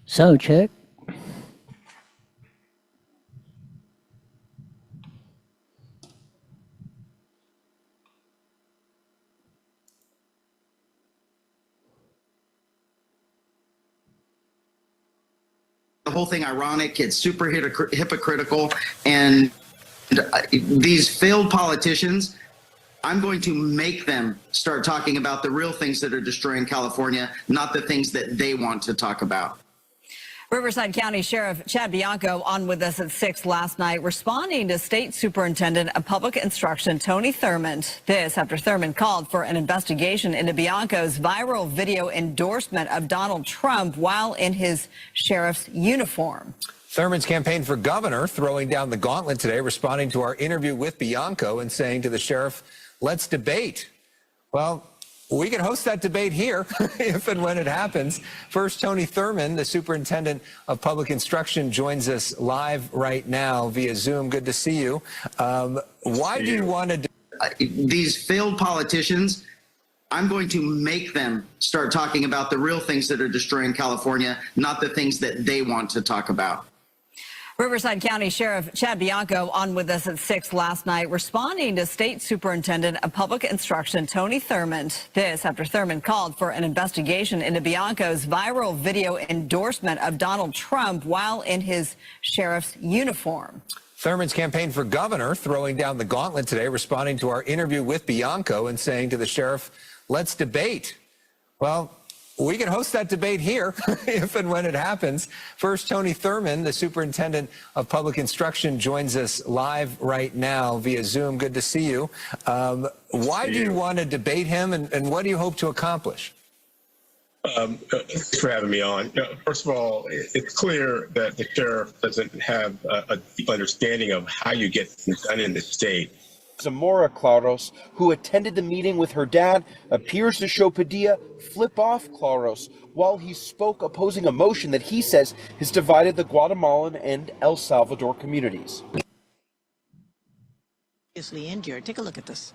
Sound check. The whole thing ironic, it's super hypocritical, and these failed politicians, I'm going to make them start talking about the real things that are destroying California, not the things that they want to talk about. Riverside County Sheriff Chad Bianco on with us at 6 last night, responding to State Superintendent of Public Instruction Tony Thurmond. This after Thurmond called for an investigation into Bianco's viral video endorsement of Donald Trump while in his sheriff's uniform. Thurmond's campaign for governor throwing down the gauntlet today, responding to our interview with Bianco and saying to the sheriff, let's debate. Well, we can host that debate here if and when it happens. First, Tony Thurmond, the superintendent of public instruction, joins us live right now via Zoom. Good to see you. Why do you want to... These failed politicians, I'm going to make them start talking about the real things that are destroying California, not the things that they want to talk about. Riverside County Sheriff Chad Bianco on with us at 6 last night, responding to State Superintendent of Public Instruction Tony Thurmond. This after Thurmond called for an investigation into Bianco's viral video endorsement of Donald Trump while in his sheriff's uniform. Thurmond's campaign for governor throwing down the gauntlet today, responding to our interview with Bianco and saying to the sheriff, let's debate. Well, we can host that debate here if and when it happens. First, Tony Thurmond, the superintendent of public instruction, joins us live right now via Zoom. Good to see you. Why do you want to debate him, and what do you hope to accomplish? Thanks for having me on. First of all, it's clear that the sheriff doesn't have a deep understanding of how you get things done in the state. Zamora Claros, who attended the meeting with her dad, appears to show Padilla flip off Claros while he spoke opposing a motion that he says has divided the Guatemalan and El Salvador communities. Injured. Take a look at this.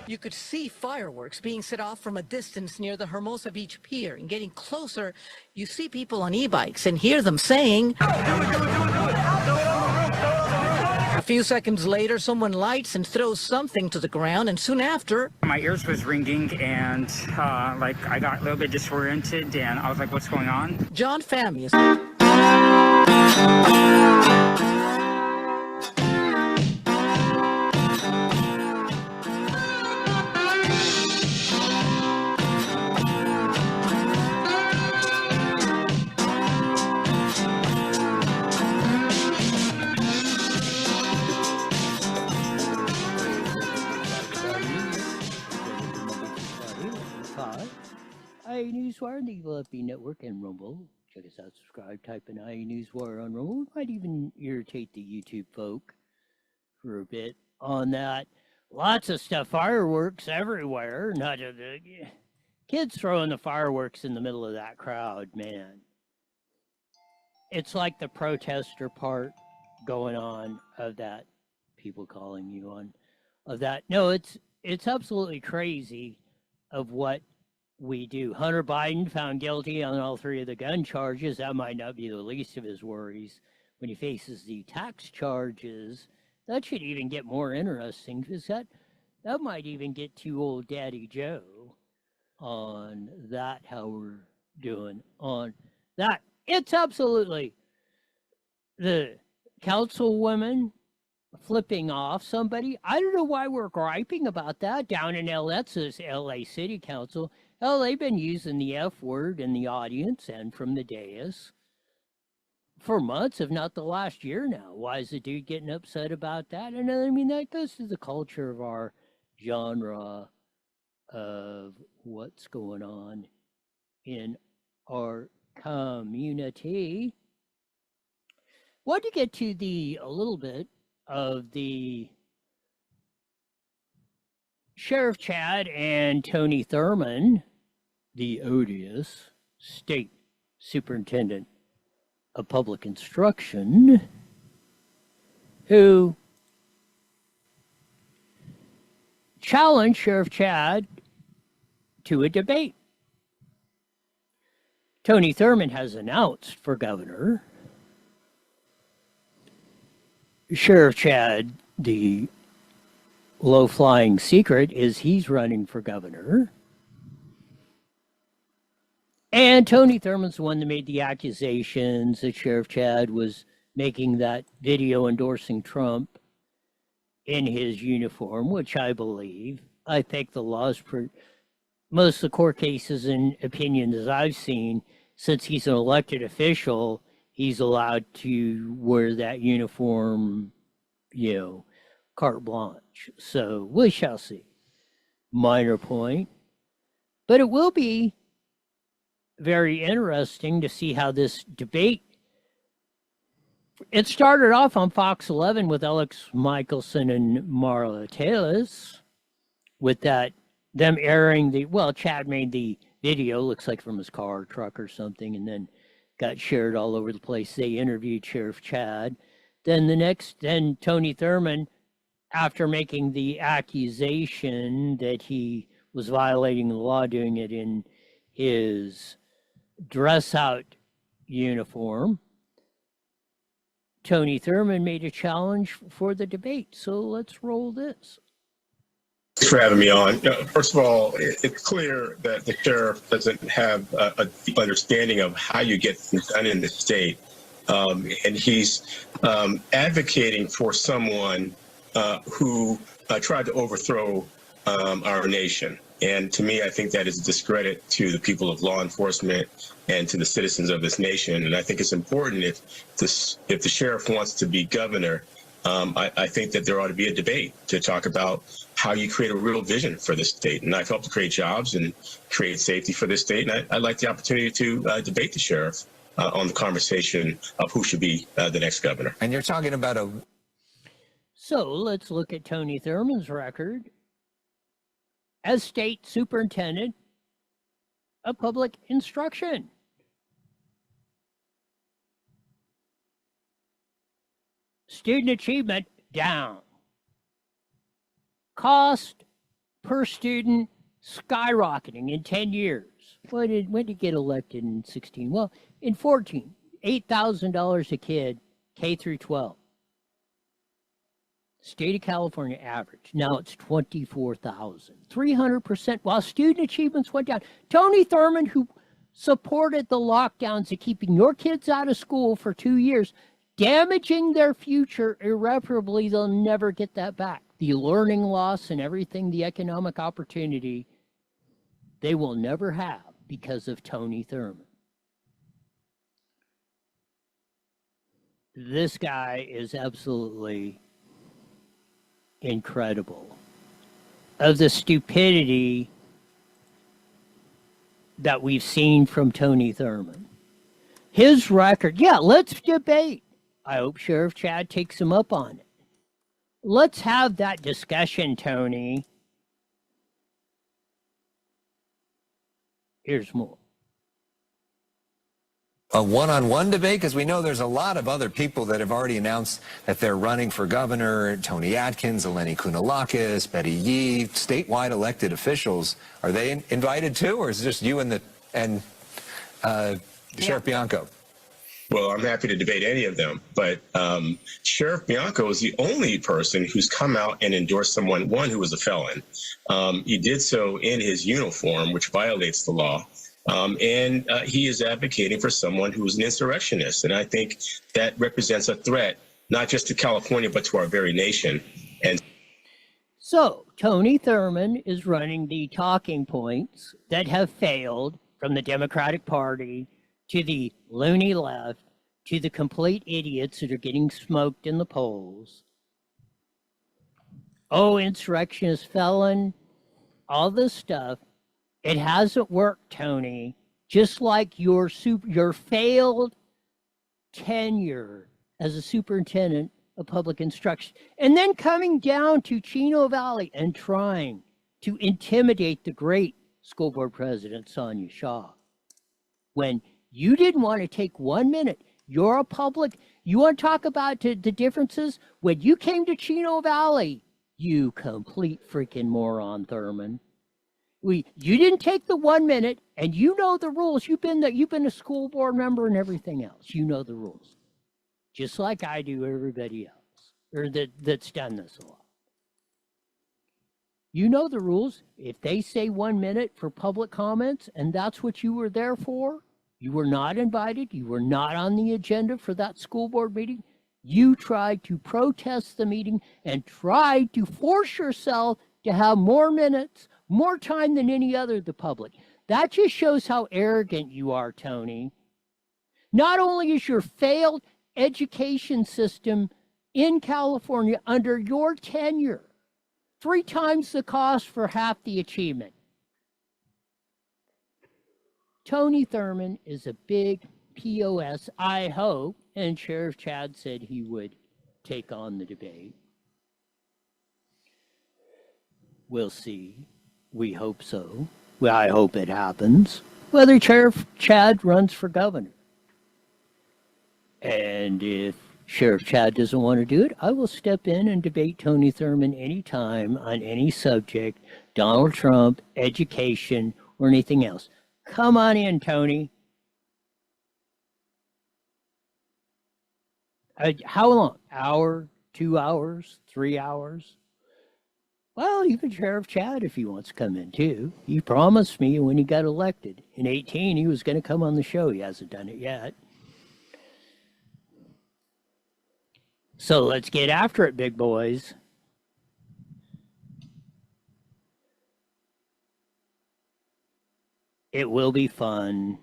You could see fireworks being set off from a distance near the Hermosa Beach Pier, and getting closer, you see people on e-bikes and hear them saying, do it. A few seconds later, someone lights and throws something to the ground, and soon after... My ears was ringing, and I got a little bit disoriented, and I was like, what's going on? John Famius. Newswire, the LFB Network, and Rumble. Check us out, subscribe, type in Newswire on Rumble. We might even irritate the YouTube folk for a bit on that. Lots of stuff, fireworks everywhere. Not just the kids throwing the fireworks in the middle of that crowd, man. It's like the protester part going on of that, people calling you on of that. No, it's absolutely crazy of what we do. Hunter Biden found guilty on all 3 of the gun charges. That might not be the least of his worries when he faces the tax charges. That should even get more interesting, because that might even get to old Daddy Joe on that, how we're doing on that. It's absolutely the councilwoman flipping off somebody. I don't know why we're griping about that down in that's this LA City Council. Oh, they've been using the F word in the audience and from the dais for months, if not the last year now. Why is the dude getting upset about that? And I mean, that goes to the culture of our genre of what's going on in our community. Want to get to a little bit of the Sheriff Chad and Tony Thurmond, the odious State Superintendent of Public Instruction, who challenged Sheriff Chad to a debate. Tony Thurmond has announced for governor. Sheriff Chad, the low-flying secret is he's running for governor. And Tony Thurmond's the one that made the accusations that Sheriff Chad was making that video endorsing Trump in his uniform, which I believe. I think the law's most of the court cases and opinions I've seen, since he's an elected official, he's allowed to wear that uniform, carte blanche. So we shall see. Minor point. But it will be very interesting to see how this debate. It started off on Fox 11 with Alex Michelson and Marla Taylor with them airing Chad made the video, looks like from his car or truck or something, and then got shared all over the place. They interviewed Sheriff Chad. Then Tony Thurmond, after making the accusation that he was violating the law, doing it in his dress out uniform, Tony Thurmond made a challenge for the debate. So let's roll this. Thanks for having me on. First of all, it's clear that the sheriff doesn't have a deep understanding of how you get things done in the state. And he's advocating for someone who tried to overthrow our nation. And to me, I think that is a discredit to the people of law enforcement and to the citizens of this nation. And I think it's important if the sheriff wants to be governor, I think that there ought to be a debate to talk about how you create a real vision for this state. And I've helped to create jobs and create safety for this state. And I'd like the opportunity to debate the sheriff on the conversation of who should be the next governor. And you're talking about So let's look at Tony Thurmond's record as state superintendent of public instruction. Student achievement down. Cost per student skyrocketing in 10 years. When did he get elected in 16? Well, in 14, $8,000 a kid, K through 12. State of California average. Now it's 24,000. 300%, while student achievements went down. Tony Thurmond, who supported the lockdowns of keeping your kids out of school for 2 years, damaging their future irreparably, they'll never get that back. The learning loss and everything, the economic opportunity, they will never have because of Tony Thurmond. This guy is absolutely incredible. Of the stupidity that we've seen from Tony Thurmond. His record, let's debate. I hope Sheriff Chad takes him up on it. Let's have that discussion, Tony. Here's more. A one-on-one debate? Because we know there's a lot of other people that have already announced that they're running for governor. Tony Atkins, Eleni Kounalakis, Betty Yee, statewide elected officials. Are they invited too, or is it just you and Sheriff Bianco? Well, I'm happy to debate any of them, but Sheriff Bianco is the only person who's come out and endorsed someone, one, who was a felon. He did so in his uniform, which violates the law. And he is advocating for someone who is an insurrectionist. And I think that represents a threat, not just to California, but to our very nation. And so Tony Thurmond is running the talking points that have failed from the Democratic Party to the loony left, to the complete idiots that are getting smoked in the polls. Oh, insurrectionist, felon, all this stuff. It hasn't worked, Tony. Just like your failed tenure as a superintendent of public instruction. And then coming down to Chino Valley and trying to intimidate the great school board president, Sonia Shaw. When you didn't want to take 1 minute. You're a public. You want to talk about the differences? When you came to Chino Valley, you complete freaking moron, Thurmond. You didn't take the 1 minute, and you know the rules. You've been a school board member and everything else. You know the rules, just like I do. Everybody else, or that's done this a lot. You know the rules. If they say 1 minute for public comments, and that's what you were there for, you were not invited. You were not on the agenda for that school board meeting. You tried to protest the meeting and tried to force yourself to have more minutes, more time than any other of the public. That just shows how arrogant you are, Tony. Not only is your failed education system in California under your tenure 3 times the cost for half the achievement. Tony Thurmond is a big POS, I hope, and Sheriff Chad said he would take on the debate. We'll see. We hope so. Well, I hope it happens. Whether Sheriff Chad runs for governor. And if Sheriff Chad doesn't want to do it, I will step in and debate Tony Thurmond anytime on any subject, Donald Trump, education, or anything else. Come on in, Tony. How long? Hour, 2 hours, 3 hours? Well, even Sheriff Chad, if he wants to come in too. He promised me when he got elected in 2018 he was going to come on the show. He hasn't done it yet. So let's get after it, big boys. It will be fun.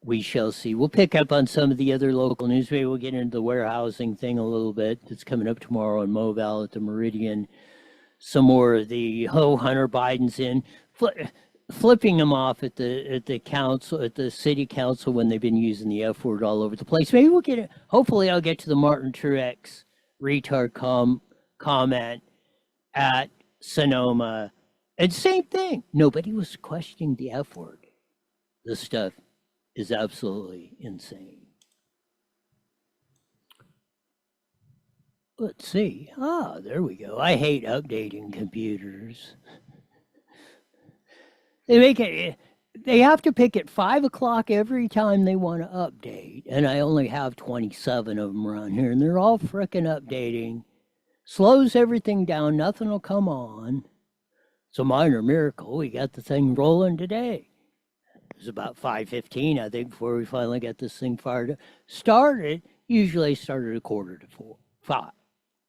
We shall see. We'll pick up on some of the other local news. Maybe we'll get into the warehousing thing a little bit. It's coming up tomorrow in Moval at the Meridian. Some more of the Hunter Biden's in. Flipping them off at the council, at the city council, when they've been using the F word all over the place. Maybe we'll get it. Hopefully I'll get to the Martin Truex retard comment at Sonoma. And same thing. Nobody was questioning the F word. This stuff is absolutely insane. Let's see. There we go. I hate updating computers. They have to pick at 5 o'clock every time they want to update. And I only have 27 of them around here, and they're all frickin' updating. Slows everything down, nothing will come on. It's a minor miracle. We got the thing rolling today. It was about 5:15, I think, before we finally got this thing fired up. Usually started a 5:45.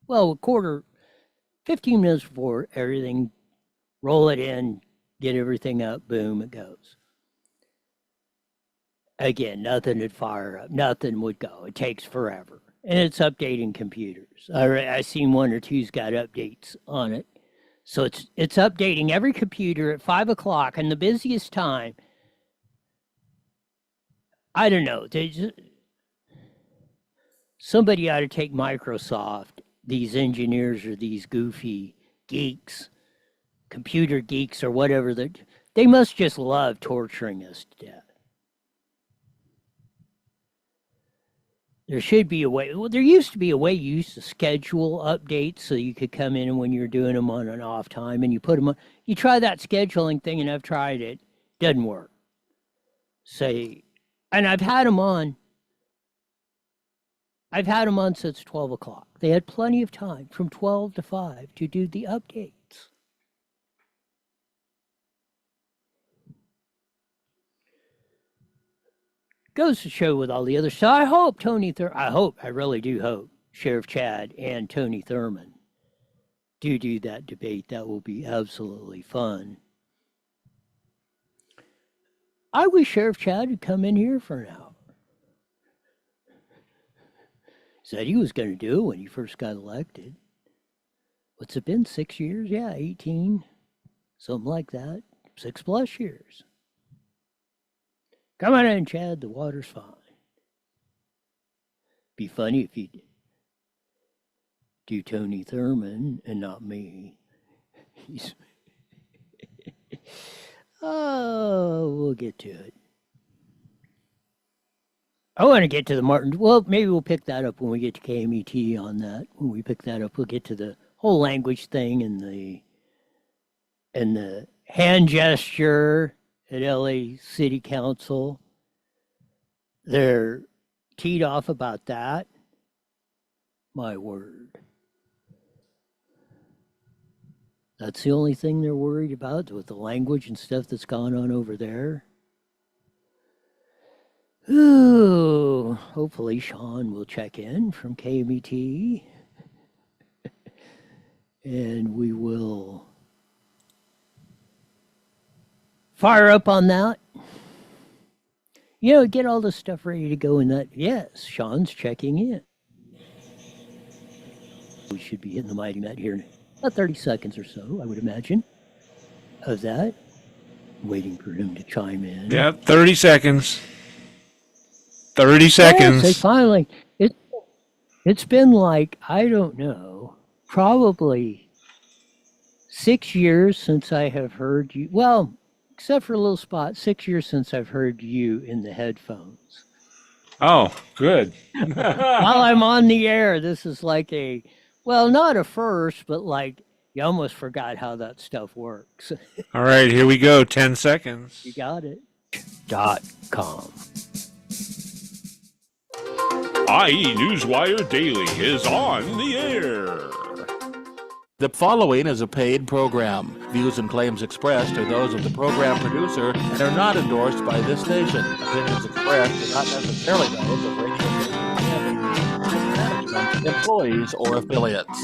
Well, 15 minutes before everything, roll it in, get everything up, boom, it goes. Again, nothing would fire up, nothing would go. It takes forever. And it's updating computers. I seen 1 or 2's got updates on it. So it's updating every computer at 5 o'clock, and the busiest time. I don't know. Somebody ought to take Microsoft, these engineers or these goofy geeks, computer geeks or whatever, they must just love torturing us to death. There should be a way. Well, there used to be a way you used to schedule updates so you could come in and when you're doing them on an off time and you put them on. You try that scheduling thing, and I've tried it. Doesn't work. And I've had them on. I've had them on since 12 o'clock. They had plenty of time from 12 to 5 to do the updates. Goes to show with all the other stuff. I hope I really do hope Sheriff Chad and Tony Thurmond do that debate. That will be absolutely fun. I wish Sheriff Chad would come in here for an hour. Said he was going to do it when he first got elected. What's it been, 6 years? Yeah, 18. Something like that. 6+ years. Come on in, Chad. The water's fine. Be funny if you do Tony Thurmond and not me. We'll get to it. I want to get to the Martin. Well, maybe we'll pick that up when we get to KMET on that. When we pick that up, we'll get to the whole language thing and the hand gesture at LA City Council. They're teed off about that. My word. That's the only thing they're worried about with the language and stuff that's gone on over there. Ooh, hopefully Sean will check in from KMET and we will fire up on that. You know, get all the stuff ready to go in that. Yes, Sean's checking in. We should be hitting the mighty Met here in about 30 seconds or so, I would imagine, of that. Waiting for him to chime in. Yeah, 30 seconds. 30 seconds. Yes, finally. It's been like, I don't know, probably 6 years since I have heard you. Well, except for a little spot, 6 years since I've heard you in the headphones. Oh, good. While I'm on the air, this is like well, not a first, but like you almost forgot how that stuff works. All right, here we go. 10 seconds. You got it. .com. IE Newswire Daily is on the air. The following is a paid program. Views and claims expressed are those of the program producer and are not endorsed by this station. Opinions expressed are not necessarily those of radio station management, employees, or affiliates.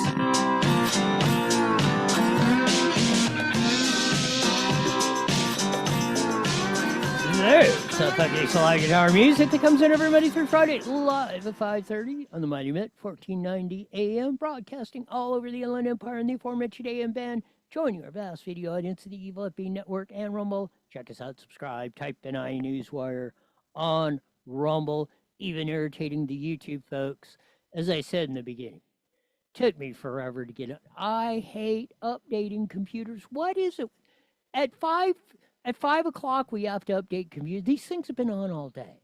There's some fucking slide guitar music that comes in every Monday through Friday live at 5:30 on the Mighty Met 1490 AM, broadcasting all over the Inland Empire and the aforementioned AM band. Joining our vast video audience of the Evil FB Network and Rumble. Check us out, subscribe, type in iNewsWire on Rumble, even irritating the YouTube folks. As I said in the beginning, took me forever to get it. I hate updating computers. What is it? At 5 o'clock, we have to update computers. These things have been on all day.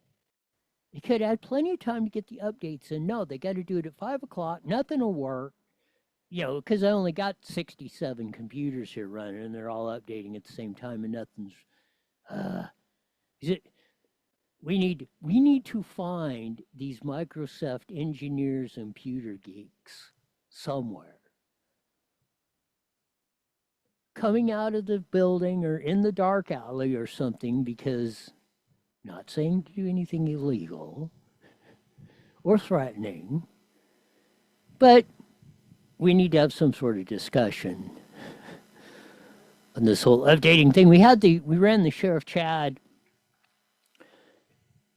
You could have had plenty of time to get the updates in. No, they got to do it at 5 o'clock. Nothing will work. You know, because I only got 67 computers here running, and they're all updating at the same time, and nothing's. We need to find these Microsoft engineers and computer geeks somewhere, coming out of the building or in the dark alley or something, because not saying to do anything illegal or threatening, but we need to have some sort of discussion on this whole updating thing. We ran the Sheriff Chad,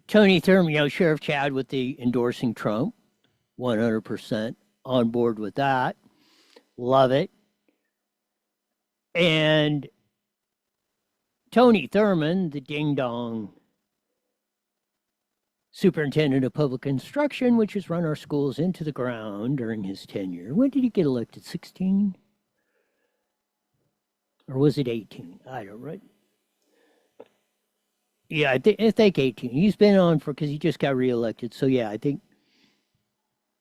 Tony Thurman, Sheriff Chad with the endorsing Trump, 100% on board with that. Love it. And Tony Thurman, the ding-dong superintendent of public instruction, which has run our schools into the ground during his tenure. When did he get elected? 16? Or was it 18? I don't know. Yeah, I think 18. He's been on because he just got reelected. So, yeah, I think.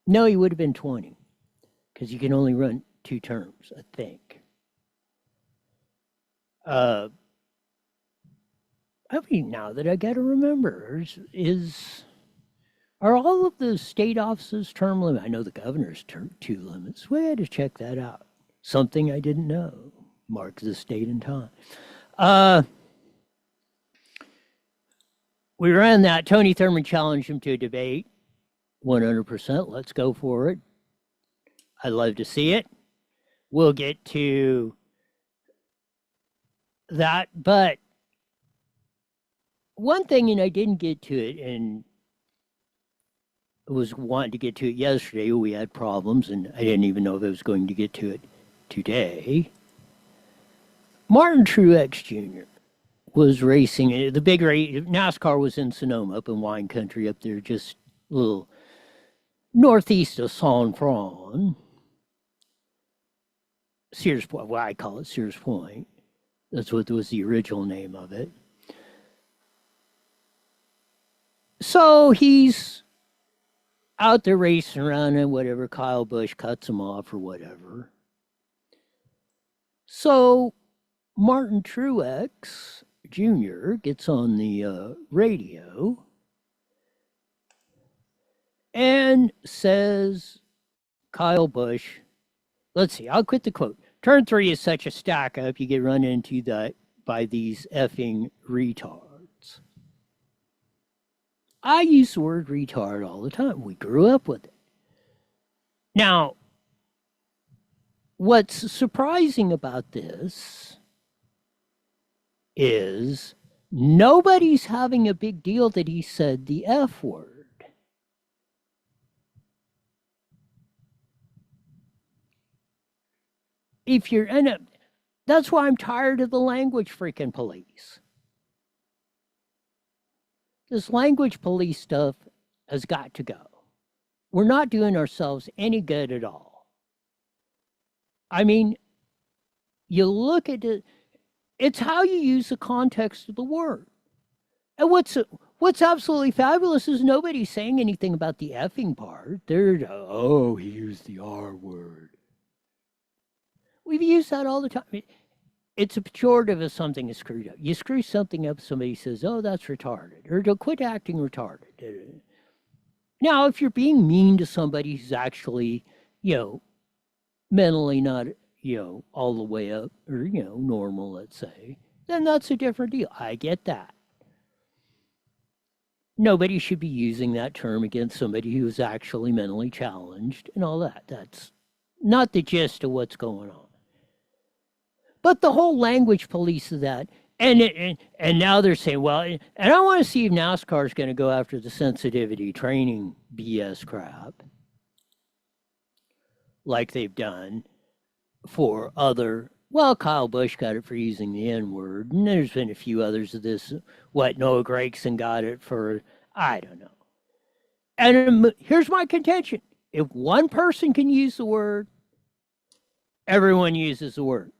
No, he would have been 20 because you can only run 2 terms, I think. I mean, now that I got to remember, are all of the state offices term limit? I know the governor's 2 limits. We had to check that out. Something I didn't know. Mark the state and time. We ran that. Tony Thurman challenged him to a debate. 100%. Let's go for it. I'd love to see it. We'll get to that, but one thing, and I didn't get to it, and was wanting to get to it yesterday. We had problems, and I didn't even know if I was going to get to it today. Martin Truex Jr. was racing. The big race, NASCAR was in Sonoma, up in wine country, up there, just a little northeast of San Fran. Sears Point. Well, I call it Sears Point. That's what was the original name of it. So he's out there racing around and whatever. Kyle Busch cuts him off or whatever. So Martin Truex Jr. gets on the radio and says, Kyle Busch, let's see, I'll quit the quote. Turn 3 is such a stack up, you get run into that by these effing retards. I use the word retard all the time. We grew up with it. Now, what's surprising about this is nobody's having a big deal that he said the F word. If you're in a, that's why I'm tired of the language freaking police. This language police stuff has got to go. We're not doing ourselves any good at all. I mean, you look at it, it's how you use the context of the word. And what's absolutely fabulous is nobody's saying anything about the effing part. They're, oh, he used the R word. We've used that all the time. It's a pejorative if something is screwed up. You screw something up, somebody says, oh, that's retarded. Or to quit acting retarded. Now, if you're being mean to somebody who's actually, mentally not, all the way up, or, normal, let's say, then that's a different deal. I get that. Nobody should be using that term against somebody who's actually mentally challenged and all that. That's not the gist of what's going on. But the whole language police of that, and now they're saying, well, and I want to see if NASCAR is going to go after the sensitivity training BS crap, like they've done for other. Well, Kyle Busch got it for using the N-word, and there's been a few others of this. What, Noah Gragson got it for, I don't know. And here's my contention. If one person can use the word, everyone uses the word.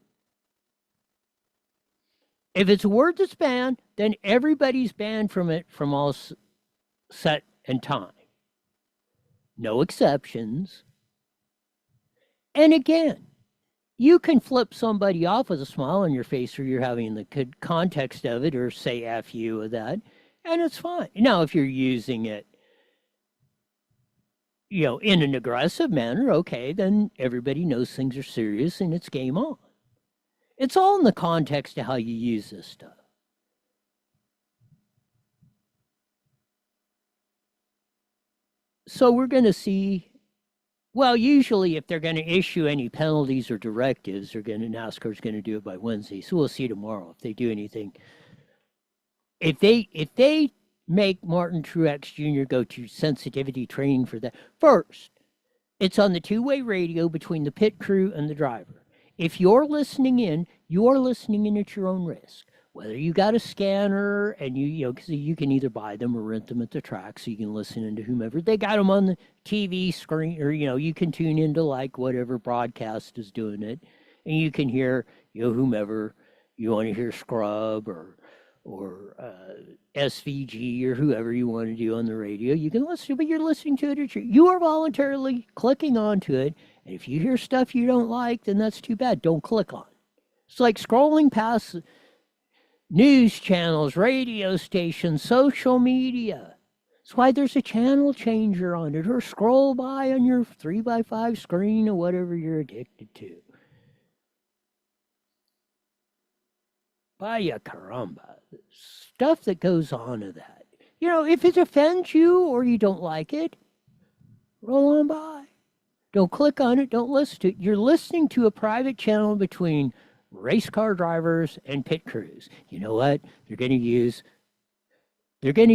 If it's a word that's banned, then everybody's banned from it from all set and time. No exceptions. And again, you can flip somebody off with a smile on your face or you're having the context of it or say F you with that, and it's fine. Now, if you're using it, in an aggressive manner, okay, then everybody knows things are serious and it's game on. It's all in the context of how you use this stuff. So we're going to see, well, usually if they're going to issue any penalties or directives, NASCAR's going to do it by Wednesday. So we'll see tomorrow if they do anything. If they make Martin Truex Jr. go to sensitivity training for that, first, it's on the two-way radio between the pit crew and the driver. If you're listening in, you're listening in at your own risk. Whether you got a scanner and because you can either buy them or rent them at the track so you can listen into whomever. They got them on the TV screen or, you can tune into like whatever broadcast is doing it. And you can hear, whomever you want to hear, Scrub or SVG or whoever you want to do on the radio. You can listen, but you're listening to it. You are voluntarily clicking onto it. And if you hear stuff you don't like, then that's too bad. Don't click on it. It's like scrolling past news channels, radio stations, social media. That's why there's a channel changer on it, or scroll by on your 3x5 screen or whatever you're addicted to. Vaya caramba. Stuff that goes on to that. If it offends you or you don't like it, roll on by. Don't click on it. Don't listen to it. You're listening to a private channel between race car drivers and pit crews. You know what? They're going to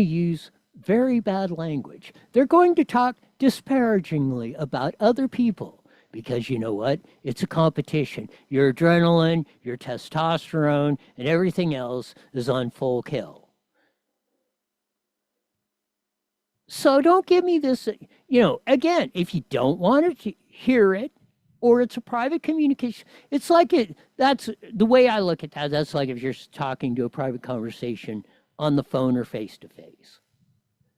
use very bad language. They're going to talk disparagingly about other people because you know what? It's a competition. Your adrenaline, your testosterone, and everything else is on full kill. So don't give me this, again, if you don't want to hear it, or it's a private communication, it's like that's the way I look at that. That's like if you're talking to a private conversation on the phone or face-to-face.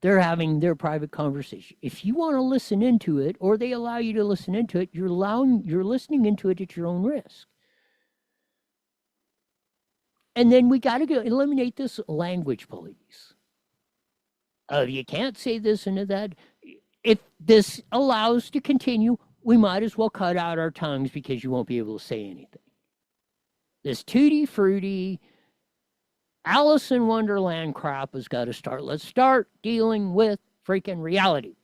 They're having their private conversation. If you want to listen into it, or they allow you to listen into it, you're listening into it at your own risk. And then we got to go eliminate this language police. You can't say this and that. If this allows to continue, we might as well cut out our tongues because you won't be able to say anything. This tutti frutti, Alice in Wonderland crap has got to start. Let's start dealing with freaking reality.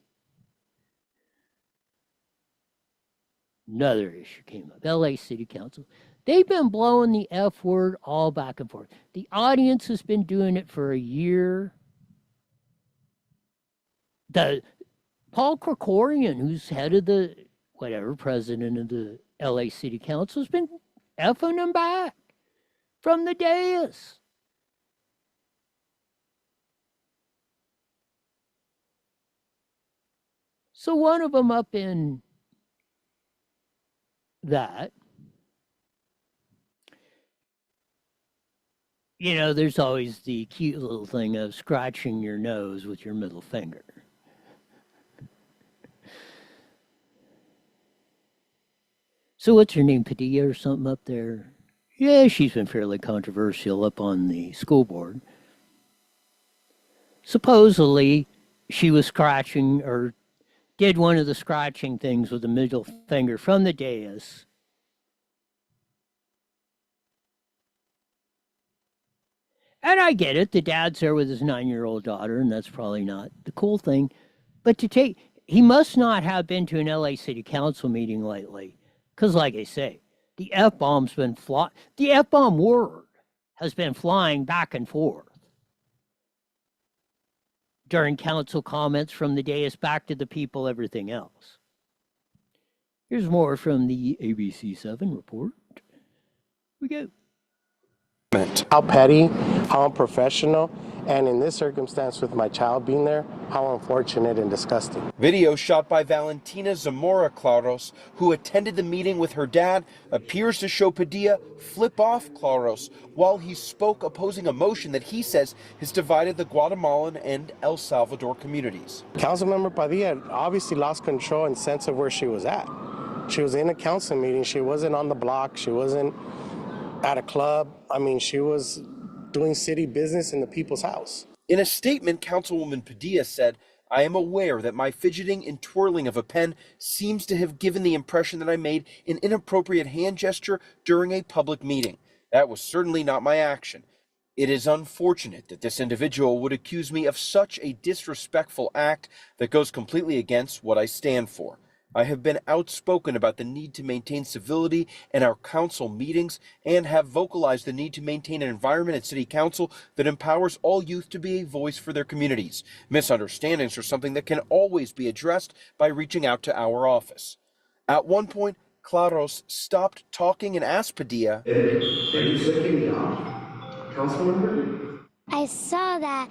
Another issue came up. LA City Council. They've been blowing the F word all back and forth. The audience has been doing it for a year. Paul Krikorian, who's head of the, president of the LA City Council, has been effing them back from the dais. So one of them up in that, there's always the cute little thing of scratching your nose with your middle finger. So what's her name, Padilla or something up there? Yeah, she's been fairly controversial up on the school board. Supposedly, she was scratching or did one of the scratching things with the middle finger from the dais. And I get it. The dad's there with his 9-year-old daughter, and that's probably not the cool thing. But he must not have been to an LA City Council meeting lately. Because like I say, the F-bomb's been the F-bomb word has been flying back and forth during council comments from the dais back to the people, everything else. Here's more from the ABC7 report. We go. How petty, how unprofessional, and in this circumstance with my child being there, how unfortunate and disgusting. Video shot by Valentina Zamora Claros, who attended the meeting with her dad, appears to show Padilla flip off Claros while he spoke, opposing a motion that he says has divided the Guatemalan and El Salvador communities. Councilmember Padilla obviously lost control and sense of where she was at. She was in a council meeting. She wasn't on the block. She wasn't at a club. I mean, she was doing city business in the people's house. In a statement, Councilwoman Padilla said, "I am aware that my fidgeting and twirling of a pen seems to have given the impression that I made an inappropriate hand gesture during a public meeting. That was certainly not my action. It is unfortunate that this individual would accuse me of such a disrespectful act that goes completely against what I stand for. I have been outspoken about the need to maintain civility in our council meetings and have vocalized the need to maintain an environment at City Council that empowers all youth to be a voice for their communities. Misunderstandings are something that can always be addressed by reaching out to our office." At one point, Claros stopped talking and asked Padilla, Did you kick me off, Councilmember? I saw that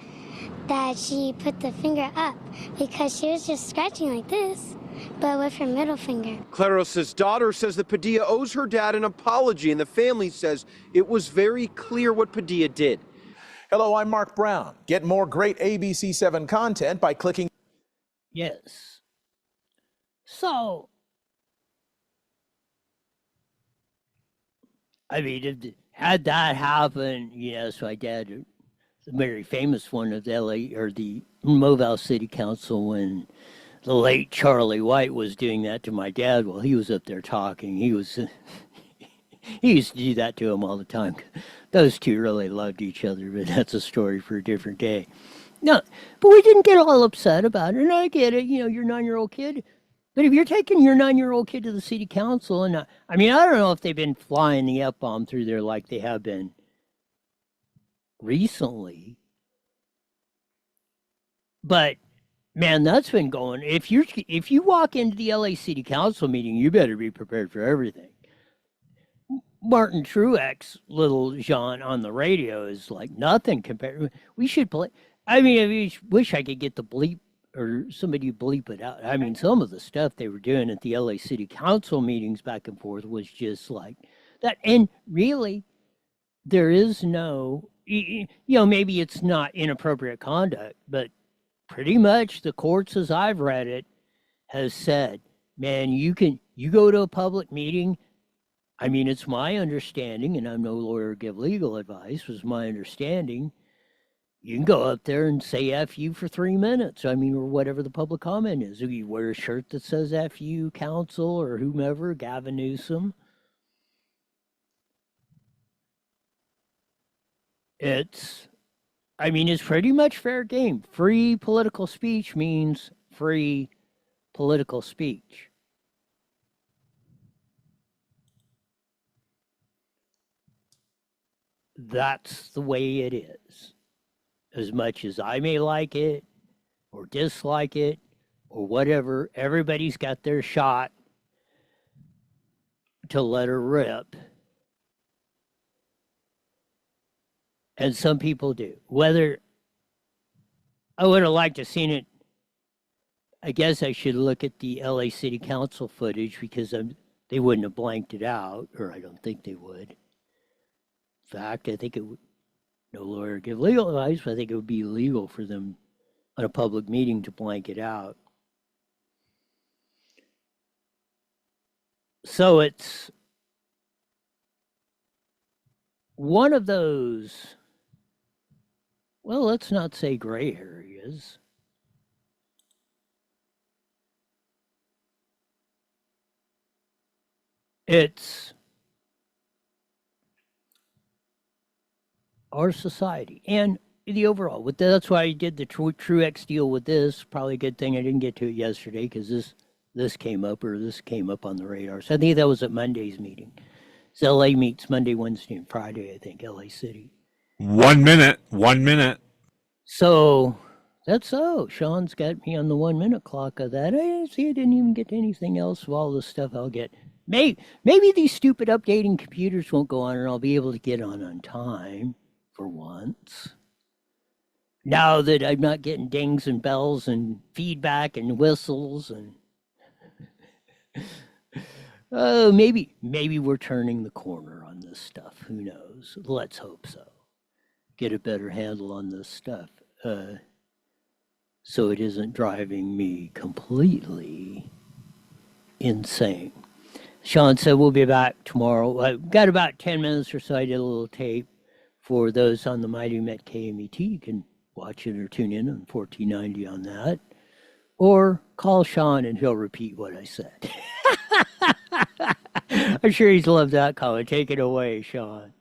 she put the finger up because she was just scratching like this, but with her middle finger. Claros' daughter says that Padilla owes her dad an apology, and the family says it was very clear what Padilla did. Hello, I'm Mark Brown. Get more great ABC7 content by clicking. Yes. So, I mean, had that happen, so my dad, the very famous one of the LA or the Moville City Council when the late Charlie White was doing that to my dad while he was up there talking. He used to do that to him all the time. Those two really loved each other, but that's a story for a different day. No, but we didn't get all upset about it, and I get it. Your 9-year-old kid. But if you're taking your 9-year-old kid to the city council, and I don't know if they've been flying the F-bomb through there like they have been recently, but man, that's been going. If you walk into the LA City Council meeting, you better be prepared for everything. Martin Truex, little Jean on the radio is like nothing compared. We should play. I wish I could get the bleep or somebody bleep it out. Some of the stuff they were doing at the LA City Council meetings back and forth was just like that. And really, there is no, maybe it's not inappropriate conduct, but pretty much the courts, as I've read it, has said, man, you go to a public meeting. I mean, it's my understanding, and I'm no lawyer, give legal advice, was my understanding, you can go up there and say F you for 3 minutes. I mean, or whatever the public comment is. If you wear a shirt that says F you, council, or whomever, Gavin Newsom. It's pretty much fair game. Free political speech means free political speech. That's the way it is. As much as I may like it or dislike it or whatever, everybody's got their shot to let her rip. And some people do. Whether I would have liked to seen it, I guess I should look at the LA City Council footage because they wouldn't have blanked it out, or I don't think they would. In fact, I think it would, no lawyer give legal advice, but I think it would be illegal for them on a public meeting to blank it out. So it's one of those, well, let's not say gray areas. It's our society and the overall. That's why I did the Truex deal with this. Probably a good thing I didn't get to it yesterday because this came up on the radar. So I think that was at Monday's meeting. So LA meets Monday, Wednesday, and Friday, I think, LA City. 1 minute. 1 minute. So Sean's got me on the 1 minute clock of that. I didn't even get to anything else of all the stuff I'll get. Maybe these stupid updating computers won't go on and I'll be able to get on time for once. Now that I'm not getting dings and bells and feedback and whistles and oh, maybe we're turning the corner on this stuff. Who knows? Let's hope so. Get a better handle on this stuff. So it isn't driving me completely insane. Sean said we'll be back tomorrow. I've got about 10 minutes or so. I did a little tape for those on the Mighty Met KMET. You can watch it or tune in on 1490 on that. Or call Sean and he'll repeat what I said. I'm sure he's loved that comment. Take it away, Sean.